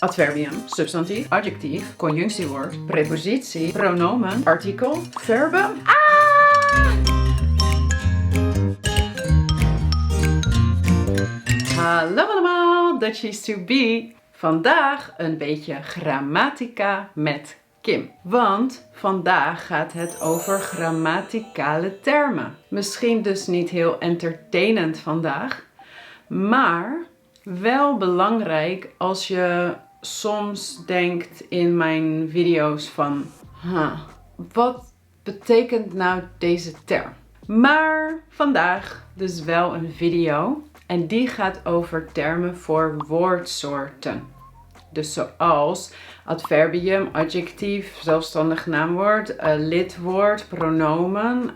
Adverbium, substantief, adjectief, conjunctiewoord, prepositie, pronomen, artikel, verben. Hallo allemaal, Dutchies to be. Vandaag een beetje grammatica met Kim. Want vandaag gaat het over grammaticale termen. Misschien dus niet heel entertainend vandaag, maar wel belangrijk als je soms denkt in mijn video's van, wat betekent nou deze term? Maar vandaag dus wel een video en die gaat over termen voor woordsoorten. Dus zoals adverbium, adjectief, zelfstandig naamwoord, lidwoord, pronomen,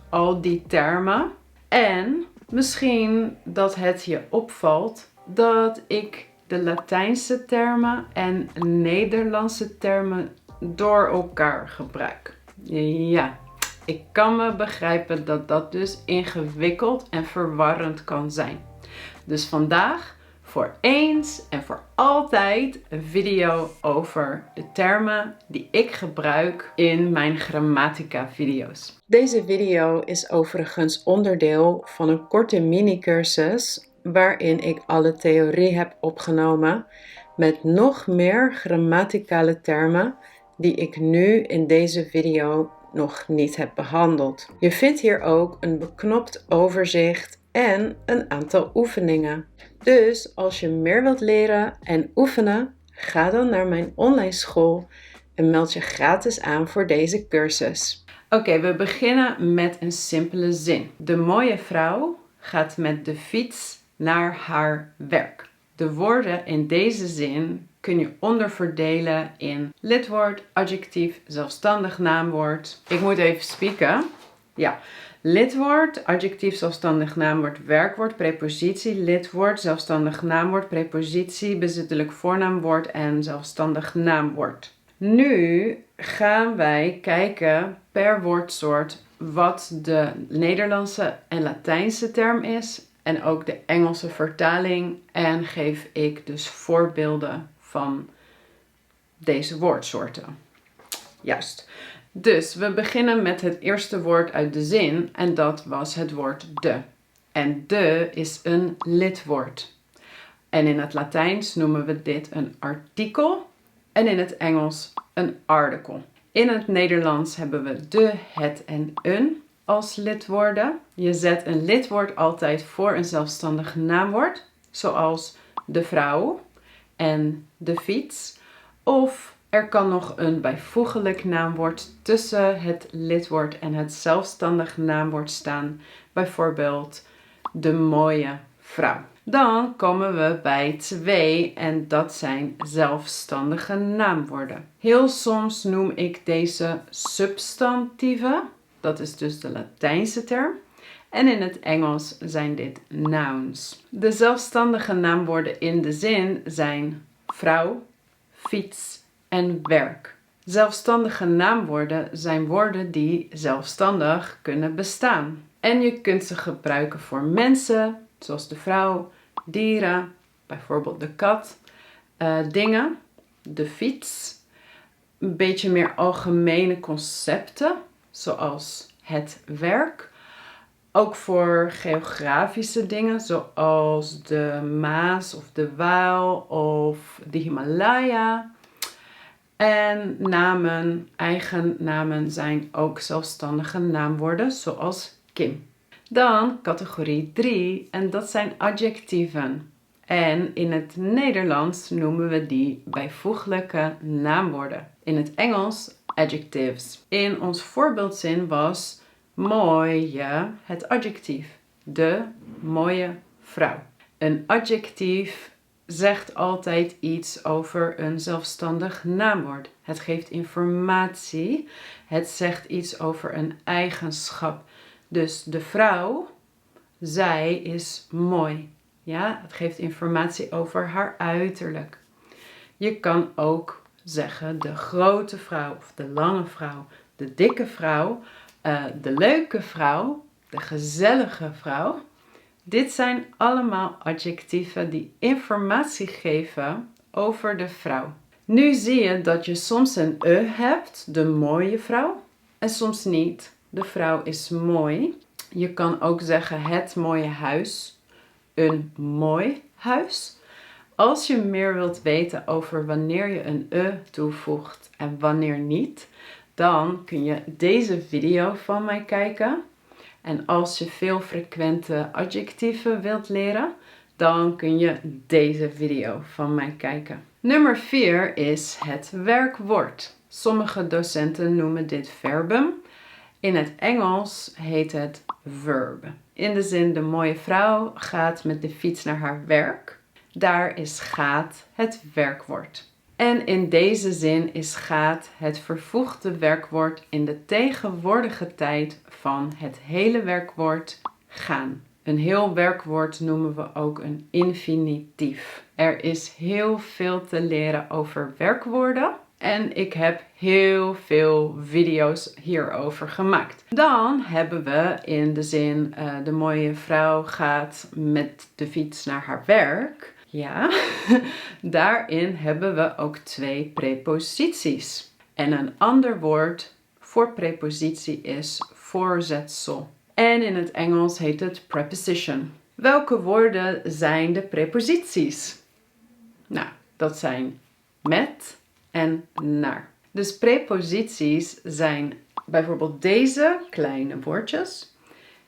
al die termen. En misschien dat het je opvalt dat ik de Latijnse termen en Nederlandse termen door elkaar gebruik. Ja, ik kan me begrijpen dat dat dus ingewikkeld en verwarrend kan zijn. Dus vandaag voor eens en voor altijd een video over de termen die ik gebruik in mijn grammatica video's. Deze video is overigens onderdeel van een korte mini-cursus waarin ik alle theorie heb opgenomen met nog meer grammaticale termen die ik nu in deze video nog niet heb behandeld. Je vindt hier ook een beknopt overzicht en een aantal oefeningen. Dus als je meer wilt leren en oefenen, ga dan naar mijn online school en meld je gratis aan voor deze cursus. Oké, we beginnen met een simpele zin. De mooie vrouw gaat met de fiets naar haar werk. De woorden in deze zin kun je onderverdelen in lidwoord, adjectief, zelfstandig naamwoord. Ik moet even spieken. Ja, lidwoord, adjectief, zelfstandig naamwoord, werkwoord, prepositie, lidwoord, zelfstandig naamwoord, prepositie, bezittelijk voornaamwoord en zelfstandig naamwoord. Nu gaan wij kijken per woordsoort wat de Nederlandse en Latijnse term is en ook de Engelse vertaling en geef ik dus voorbeelden van deze woordsoorten. Juist. Dus we beginnen met het eerste woord uit de zin en dat was het woord de. En de is een lidwoord. En in het Latijns noemen we dit een artikel en in het Engels een article. In het Nederlands hebben we de, het en een als lidwoorden. Je zet een lidwoord altijd voor een zelfstandig naamwoord, zoals de vrouw en de fiets. Of er kan nog een bijvoeglijk naamwoord tussen het lidwoord en het zelfstandig naamwoord staan. Bijvoorbeeld de mooie vrouw. Dan komen we bij 2 en dat zijn zelfstandige naamwoorden. Heel soms noem ik deze substantieven. Dat is dus de Latijnse term. En in het Engels zijn dit nouns. De zelfstandige naamwoorden in de zin zijn vrouw, fiets en werk. Zelfstandige naamwoorden zijn woorden die zelfstandig kunnen bestaan. En je kunt ze gebruiken voor mensen, zoals de vrouw, dieren, bijvoorbeeld de kat, dingen, de fiets. Een beetje meer algemene concepten, zoals het werk. Ook voor geografische dingen, zoals de Maas of de Waal of de Himalaya. En namen, eigen namen zijn ook zelfstandige naamwoorden, zoals Kim. Dan categorie 3 en dat zijn adjectieven. En in het Nederlands noemen we die bijvoeglijke naamwoorden. In het Engels adjectives. In ons voorbeeldzin was mooie het adjectief. De mooie vrouw. Een adjectief zegt altijd iets over een zelfstandig naamwoord. Het geeft informatie. Het zegt iets over een eigenschap. Dus de vrouw, zij is mooi. Ja, het geeft informatie over haar uiterlijk. Je kan ook zeggen de grote vrouw of de lange vrouw, de dikke vrouw, de leuke vrouw, de gezellige vrouw. Dit zijn allemaal adjectieven die informatie geven over de vrouw. Nu zie je dat je soms een hebt, de mooie vrouw, en soms niet. De vrouw is mooi. Je kan ook zeggen het mooie huis, een mooi huis. Als je meer wilt weten over wanneer je een toevoegt en wanneer niet, dan kun je deze video van mij kijken. En als je veel frequente adjectieven wilt leren, dan kun je deze video van mij kijken. Nummer 4 is het werkwoord. Sommige docenten noemen dit verbum. In het Engels heet het verb. In de zin de mooie vrouw gaat met de fiets naar haar werk. Daar is gaat het werkwoord. En in deze zin is gaat het vervoegde werkwoord in de tegenwoordige tijd van het hele werkwoord gaan. Een heel werkwoord noemen we ook een infinitief. Er is heel veel te leren over werkwoorden. En ik heb heel veel video's hierover gemaakt. Dan hebben we in de zin de mooie vrouw gaat met de fiets naar haar werk. Ja, daarin hebben we ook 2 preposities. En een ander woord voor prepositie is voorzetsel. En in het Engels heet het preposition. Welke woorden zijn de preposities? Nou, dat zijn met en naar. Dus preposities zijn bijvoorbeeld deze kleine woordjes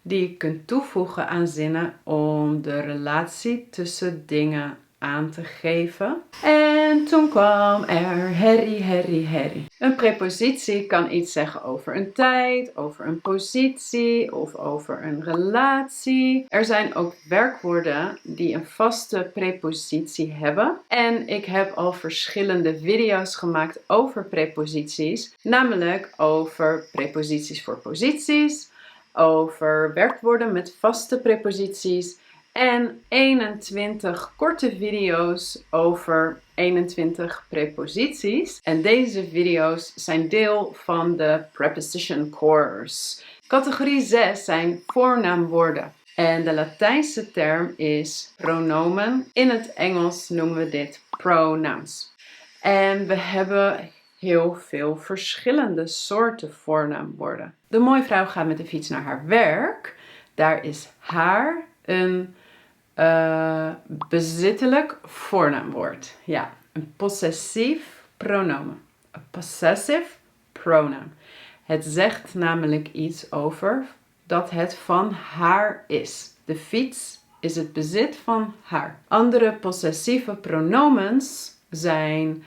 die je kunt toevoegen aan zinnen om de relatie tussen dingen aan te geven. En toen kwam er herrie. Een prepositie kan iets zeggen over een tijd, over een positie of over een relatie. Er zijn ook werkwoorden die een vaste prepositie hebben. En ik heb al verschillende video's gemaakt over preposities, namelijk over preposities voor posities, over werkwoorden met vaste preposities en 21 korte video's over 21 preposities. En deze video's zijn deel van de Preposition Course. Categorie 6 zijn voornaamwoorden. En de Latijnse term is pronomen. In het Engels noemen we dit pronouns. En we hebben heel veel verschillende soorten voornaamwoorden. De mooie vrouw gaat met de fiets naar haar werk. Daar is haar een bezittelijk voornaamwoord. Ja, een possessief pronomen. Een possessive pronoun. Het zegt namelijk iets over dat het van haar is. De fiets is het bezit van haar. Andere possessieve pronomens zijn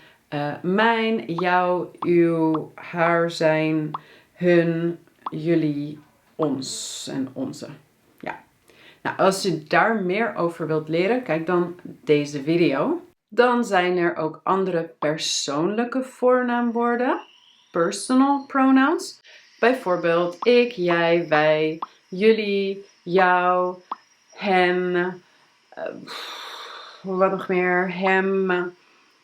mijn, jou, uw, haar, zijn, hun, jullie, ons en onze. Ja. Nou, als je daar meer over wilt leren, kijk dan deze video. Dan zijn er ook andere persoonlijke voornaamwoorden. Personal pronouns. Bijvoorbeeld ik, jij, wij, jullie, jou, hen, wat nog meer, hem.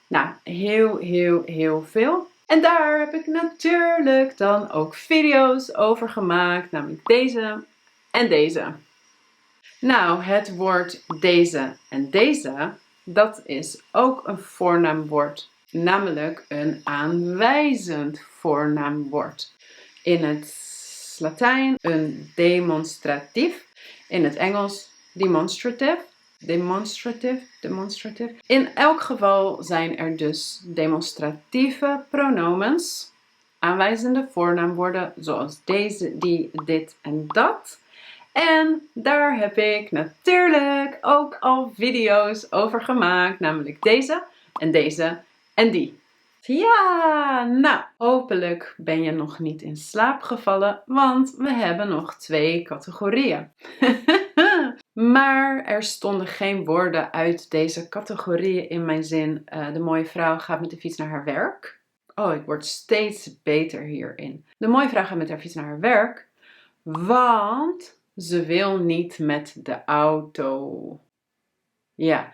Nou, heel veel. En daar heb ik natuurlijk dan ook video's over gemaakt, namelijk deze en deze. Nou, het woord deze en deze, dat is ook een voornaamwoord, namelijk een aanwijzend voornaamwoord. In het Latijn een demonstratief, in het Engels demonstrative. Demonstrative. In elk geval zijn er dus demonstratieve pronomens, aanwijzende voornaamwoorden zoals deze, die, dit en dat. En daar heb ik natuurlijk ook al video's over gemaakt, namelijk deze en die. Ja, nou, hopelijk ben je nog niet in slaap gevallen, want we hebben nog 2 categorieën. Maar er stonden geen woorden uit deze categorieën in mijn zin. De mooie vrouw gaat met de fiets naar haar werk. Oh, ik word steeds beter hierin. De mooie vrouw gaat met haar fiets naar haar werk, want ze wil niet met de auto. Ja,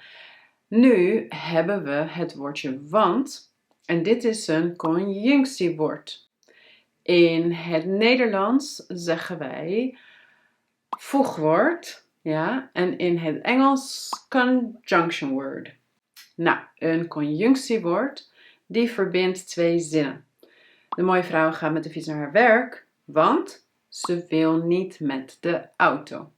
nu hebben we het woordje want. En dit is een conjunctiewoord. In het Nederlands zeggen wij voegwoord. Ja, en in het Engels conjunction word. Nou, een conjunctiewoord die verbindt twee zinnen. De mooie vrouw gaat met de fiets naar haar werk, want ze wil niet met de auto.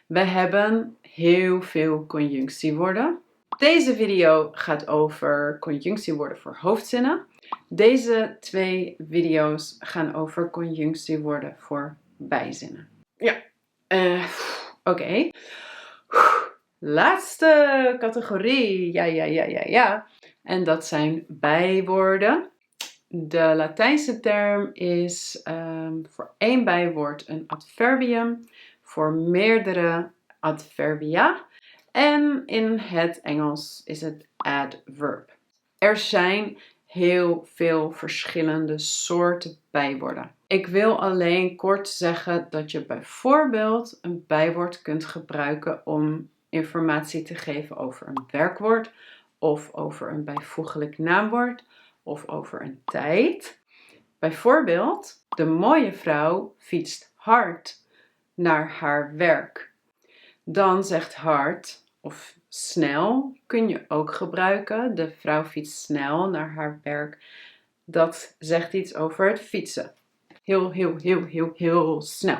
We hebben heel veel conjunctiewoorden. Deze video gaat over conjunctiewoorden voor hoofdzinnen. Deze twee video's gaan over conjunctiewoorden voor bijzinnen. Ja, oké. Laatste categorie. Ja. En dat zijn bijwoorden. De Latijnse term is voor één bijwoord een adverbium, voor meerdere adverbia. En in het Engels is het adverb. Er zijn heel veel verschillende soorten bijwoorden. Ik wil alleen kort zeggen dat je bijvoorbeeld een bijwoord kunt gebruiken om informatie te geven over een werkwoord of over een bijvoeglijk naamwoord of over een tijd. Bijvoorbeeld, de mooie vrouw fietst hard naar haar werk. Dan zegt hard of snel kun je ook gebruiken. De vrouw fietst snel naar haar werk. Dat zegt iets over het fietsen. Heel snel.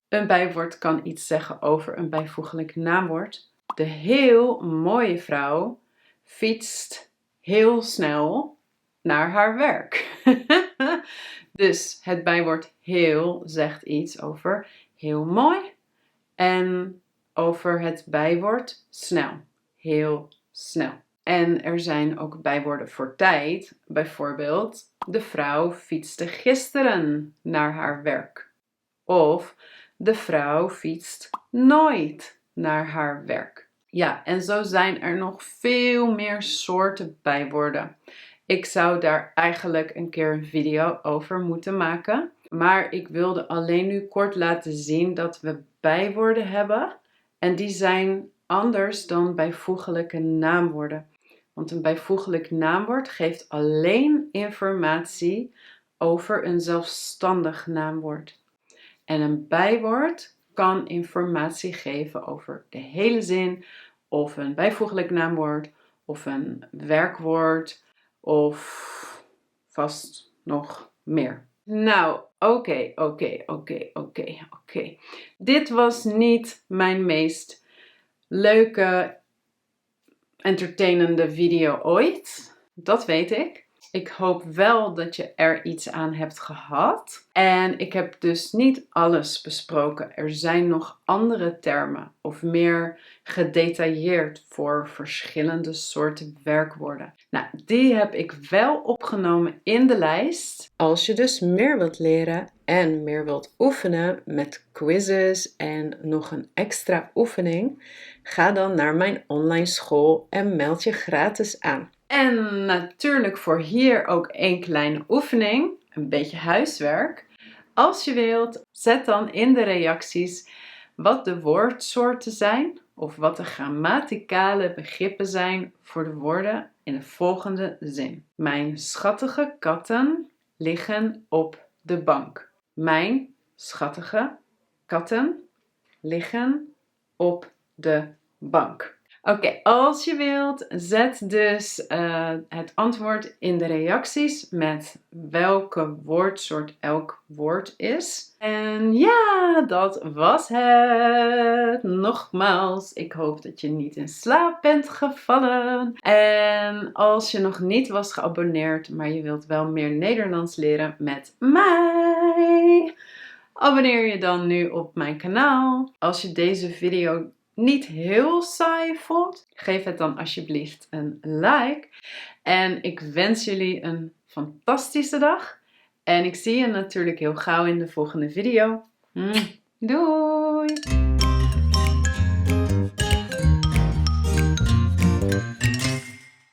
Een bijwoord kan iets zeggen over een bijvoeglijk naamwoord. De heel mooie vrouw fietst heel snel naar haar werk. Dus het bijwoord heel zegt iets over heel mooi en over het bijwoord snel. Heel snel. En er zijn ook bijwoorden voor tijd. Bijvoorbeeld, de vrouw fietste gisteren naar haar werk. Of de vrouw fietst nooit naar haar werk. Ja, en zo zijn er nog veel meer soorten bijwoorden. Ik zou daar eigenlijk een keer een video over moeten maken. Maar ik wilde alleen nu kort laten zien dat we bijwoorden hebben. En die zijn anders dan bijvoeglijke naamwoorden. Want een bijvoeglijk naamwoord geeft alleen informatie over een zelfstandig naamwoord. En een bijwoord kan informatie geven over de hele zin, of een bijvoeglijk naamwoord, of een werkwoord, of vast nog meer. Nou, oké. Dit was niet mijn meest leuke, entertainende video ooit. Dat weet ik. Ik hoop wel dat je er iets aan hebt gehad. En ik heb dus niet alles besproken. Er zijn nog andere termen of meer gedetailleerd voor verschillende soorten werkwoorden. Nou, die heb ik wel opgenomen in de lijst. Als je dus meer wilt leren en meer wilt oefenen met quizzes en nog een extra oefening, ga dan naar mijn online school en meld je gratis aan. En natuurlijk voor hier ook één kleine oefening, een beetje huiswerk. Als je wilt, zet dan in de reacties wat de woordsoorten zijn of wat de grammaticale begrippen zijn voor de woorden in de volgende zin. Mijn schattige katten liggen op de bank. Mijn schattige katten liggen op de bank. Oké, als je wilt, zet dus het antwoord in de reacties met welke woordsoort elk woord is. En ja, dat was het. Nogmaals, ik hoop dat je niet in slaap bent gevallen. En als je nog niet was geabonneerd, maar je wilt wel meer Nederlands leren met mij, abonneer je dan nu op mijn kanaal. Als je deze video niet heel saai vond, geef het dan alsjeblieft een like. En ik wens jullie een fantastische dag. En ik zie je natuurlijk heel gauw in de volgende video. Doei!